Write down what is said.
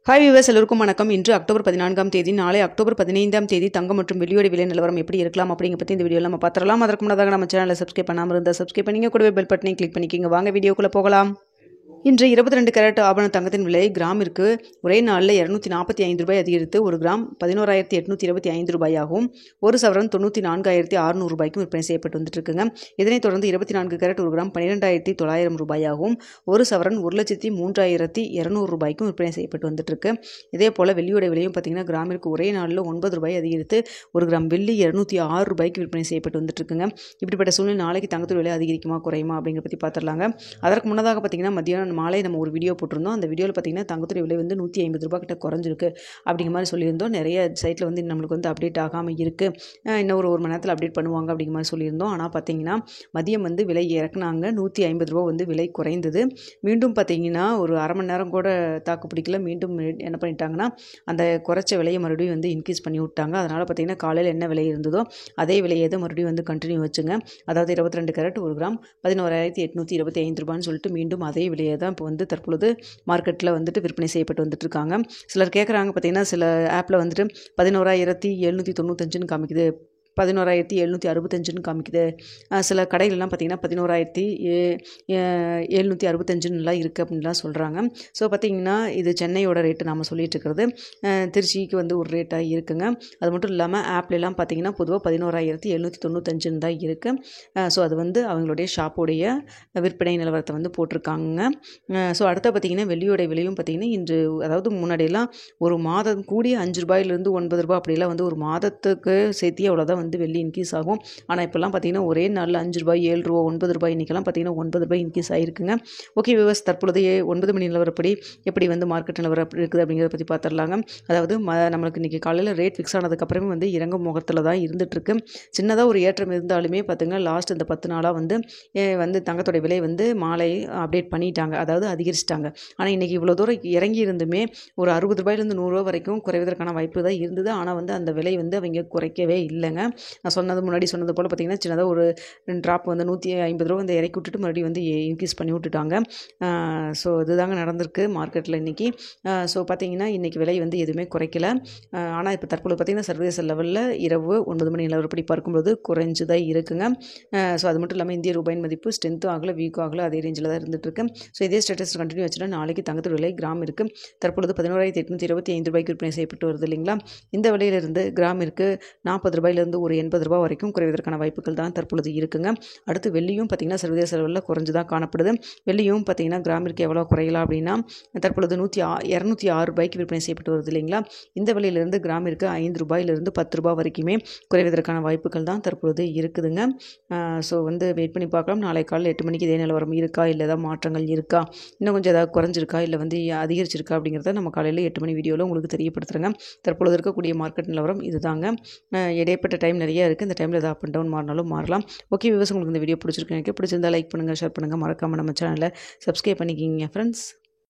Hi viewers, எல்லோருக்கும் வணக்கம். இன்று அக்டோபர் 14ஆம் தேதி, நாளை அக்டோபர் 15ஆம் தேதி தங்கம் மற்றும் வெள்ளியோட விலை நிலவரம் எப்படி இருக்கலாம் அப்படிங்கிற பற்றி இந்த வீடியோவில் நம்ம பார்த்துடலாம். அதற்கு முன்னதாக நம்ம சேனலை சப்ஸ்கிரைப் பண்ணாமல் இருந்தால் சப்ஸ்கிரைப் பண்ணிங்க, கூடவே பெல் பட்டனை கிளிக் பண்ணிக்கிங்க. வாங்க வீடியோக்குள்ளே போகலாம். இன்று 22 கேரட் ஆபண தங்கத்தின் விலை கிராமிற்கு ஒரே நாளில் 245 ரூபாய் அதிகரித்து ஒரு கிராம் 11,825 ரூபாயாகவும், ஒரு சவரன் 94,600 ரூபாய்க்கும் விற்பனை செய்யப்பட்டு வந்துட்டு இருக்குங்க. இதனைத் தொடர்ந்து 24 கேரட் ஒரு கிராம் 12,900 ரூபாயாகவும், ஒரு சவரன் 1,03,200 ரூபாய்க்கும் விற்பனை செய்யப்பட்டு வந்துட்டு இருக்கு. இதே போல் வெள்ளியோட விலையும் பார்த்தீங்கன்னா கிராமிற்கு ஒரே நாளில் 9 ரூபாய் அதிகரித்து ஒரு கிராம் வெள்ளி 206 ரூபாய்க்கு விற்பனை செய்யப்பட்டு வந்துட்டு இருக்குங்க. இப்படிப்பட்ட சூழ்நிலை நாளைக்கு தங்கத்தோட விலை அதிகரிக்குமா குறையுமா அப்படிங்கிற பற்றி பார்த்துடலாங்க. அதற்கு முன்னதாக பார்த்தீங்கன்னா மத்தியானம் மாலை நம்ம ஒரு வீடியோ போட்டிருந்தோம். அந்த வீடியோவில் பார்த்தீங்கன்னா தங்கத்துடைய விலை வந்து 150 ரூபாய் கிட்ட குறைஞ்சிருக்கு அப்படிங்கிற மாதிரி சொல்லியிருந்தோம். நிறைய சைட்டில் வந்து நம்மளுக்கு வந்து அப்டேட் ஆகாமல் இருக்குது, இன்னும் ஒரு மணி நேரத்தில் அப்டேட் பண்ணுவாங்க அப்படிங்கிற மாதிரி சொல்லியிருந்தோம். ஆனால் பார்த்தீங்கன்னா மதியம் வந்து விலை இறக்குனாங்க, 150 ரூபா வந்து விலை குறைந்தது. மீண்டும் பார்த்தீங்கன்னா ஒரு அரை மணி நேரம் கூட தாக்கு பிடிக்கல, மீண்டும் என்ன பண்ணிட்டாங்கன்னா அந்த குறைச்ச விலையை மறுபடியும் வந்து இன்க்ரீஸ் பண்ணி விட்டாங்க. அதனால் பார்த்தீங்கன்னா காலையில் என்ன விலை இருந்ததோ அதே விலையை தான் மறுபடியும் வந்து கண்டினியூ வச்சுங்க. அதாவது 22 கேரட் ஒரு கிராம் 11,825 ரூபான்னு சொல்லிட்டு மீண்டும் அதே விலையை தான் இப்போ வந்து தற்பொழுது மார்க்கெட்டில் வந்துட்டு விற்பனை செய்யப்பட்டு வந்துட்டு இருக்காங்க. சிலர் கேட்குறாங்க பார்த்தீங்கன்னா, சில ஆப்பில் வந்துட்டு 11,795 காமிக்குது, 11,765 காமிக்குது. சில கடையிலலாம் பார்த்தீங்கன்னா 11,765 இருக்குது அப்படின்லாம் சொல்கிறாங்க. ஸோ பார்த்தீங்கன்னா இது சென்னையோட ரேட்டு நாம் சொல்லிட்டு இருக்கிறது, திருச்சிக்கு வந்து ஒரு ரேட்டாக இருக்குங்க. அது மட்டும் இல்லாமல் ஆப்லலாம் பார்த்தீங்கன்னா பொதுவாக 11,795 தான் இருக்குது. ஸோ அது வந்து அவங்களுடைய ஷாப்போடைய விற்பனை நிலவரத்தை வந்து போட்டிருக்காங்க. ஸோ அடுத்த பார்த்தீங்கன்னா வெள்ளியோட விலையும் பார்த்தீங்கன்னா இன்று, அதாவது முன்னாடியெல்லாம் ஒரு மாதம் கூடிய 5 ரூபாயிலிருந்து 9 ரூபாய் அப்படிலாம் வந்து ஒரு மாதத்துக்கு சேர்த்தி அவ்வளோதான் வந்து வெள்ளி இன்க்ரீஸ் ஆகும். ஆனால் இப்போல்லாம் பார்த்தீங்கன்னா ஒரே நாளில் 5 ரூபாய் 7 ரூபா 9 ரூபாய் இன்றைக்கெல்லாம் பார்த்தீங்கன்னா 9 ரூபாய் இன்க்ரீஸ் ஆகிருக்குங்க. ஓகே வியூவர்ஸ், தற்பொழுது 9 மணி நிலவரப்படி எப்படி வந்து மார்க்கெட் நிலவரம் இருக்குது அப்படிங்கிறத பற்றி பார்த்துடலாங்க. அதாவது நம்மளுக்கு இன்றைக்கி காலையில் ரேட் ஃபிக்ஸ் ஆனதுக்கப்புறமே வந்து இறங்கும் முகத்தில் தான் இருந்துகிட்ருக்கு. சின்னதாக ஒரு ஏற்றம் இருந்தாலுமே பார்த்திங்கன்னா லாஸ்ட் இந்த 10 நாளாக வந்து தங்கத்தோட விலை வந்து மாலை அப்டேட் பண்ணிட்டாங்க, அதாவது அதிகரிச்சிட்டாங்க. ஆனால் இன்றைக்கி இவ்வளோ தூரம் இறங்கி இருந்துமே ஒரு 60 ரூபாயிலேருந்து 100 ரூபா வரைக்கும் குறைவதற்கான வாய்ப்பு தான் இருந்தது. ஆனால் வந்து அந்த விலை வந்து அவங்க குறைக்கவே இல்லைங்க. நான் முன்னாடி சொன்னது போல் பார்த்திங்கன்னா சின்னதாக ஒரு ட்ராப் வந்து 150 ரூபா வந்து இறக்கி விட்டுட்டு மறுபடியும் வந்து இன்க்ரீஸ் பண்ணி விட்டுட்டாங்க. ஸோ இதுதாங்க நடந்திருக்கு மார்க்கெட்டில் இன்றைக்கி. ஸோ பார்த்திங்கன்னா இன்றைக்கி விலை வந்து எதுவுமே குறைக்கல. ஆனால் இப்போ தற்போது பார்த்திங்கன்னா சர்வதேச லெவலில் இரவு 9 மணி நிலவரப்படி பார்க்கும்போது குறைஞ்சு தான் இருக்குங்க. ஸோ அது மட்டும் இல்லாமல் இந்திய ரூபாயின் மதிப்பு ஸ்ட்ரென்த்தும் ஆகலை வீக்கும் ஆகலை, அதே ரேஞ்சில் தான் இருந்துகிட்ருக்கு. ஸோ இதே ஸ்டேட்டஸ் கண்டினியூ வச்சுன்னா நாளைக்கு தங்கத்தோட விலை கிராம் இருக்குது தற்பொழுது 11,825 ரூபாய்க்கு விற்பனை செய்யப்பட்டு வருது இல்லைங்களா. இந்த விலையிலிருந்து கிராம் இருக்குது 40 ரூபாயிலிருந்து ஒரு 80 ரூபாய் வரைக்கும் குறைவதற்கான வாய்ப்புகள் தான் தற்பொழுது இருக்குங்க. அடுத்து வெள்ளியும் பார்த்திங்கன்னா சர்வதேச அளவில் குறைஞ்சு தான் காணப்படுது. வெள்ளியும் பார்த்திங்கன்னா கிராமிற்கு எவ்வளோ குறையலாம் அப்படின்னா தற்பொழுது 206 ரூபாய்க்கு விற்பனை செய்யப்பட்டு வருது இல்லைங்களா. இந்த விலையிலிருந்து கிராமிற்கு 5 ரூபாயிலிருந்து 10 ரூபாய் வரைக்குமே குறைவதற்கான வாய்ப்புகள் தான் தற்பொழுது இருக்குதுங்க. ஸோ வந்து வெயிட் பண்ணி பார்க்கலாம். நாளை காலையில் 8 மணிக்கு இதே நிலவரம் இருக்கா, இல்லை ஏதாவது மாற்றங்கள் இருக்கா, இன்னும் கொஞ்சம் ஏதாவது குறைஞ்சிருக்கா, இல்லை வந்து அதிகரிச்சிருக்கா அப்படிங்கிறத நம்ம காலையில் 8 மணி வீடியோவில் உங்களுக்கு தெரியப்படுத்துகிறேங்க. தற்பொழுது இருக்கக்கூடிய மார்க்கெட் நிலவரம் இதுதாங்க. இடைப்பட்ட டைம் நிறைய இருக்குது, இந்த டைமில் ஏதாவது அப் அண்ட் டவுன் மாறினாலும் மாறலாம். ஓகே வியூவர்ஸ், உங்களுக்கு இந்த வீடியோ பிடிச்சிருக்கு, எனக்கு பிடிச்சிருந்தா லைக் பண்ணுங்கள், ஷேர் பண்ணுங்கள், மறக்காமல் நம்ம சேனலை சப்ஸ்கிரைப் பண்ணிக்கிங்க ஃப்ரெண்ட்ஸ்.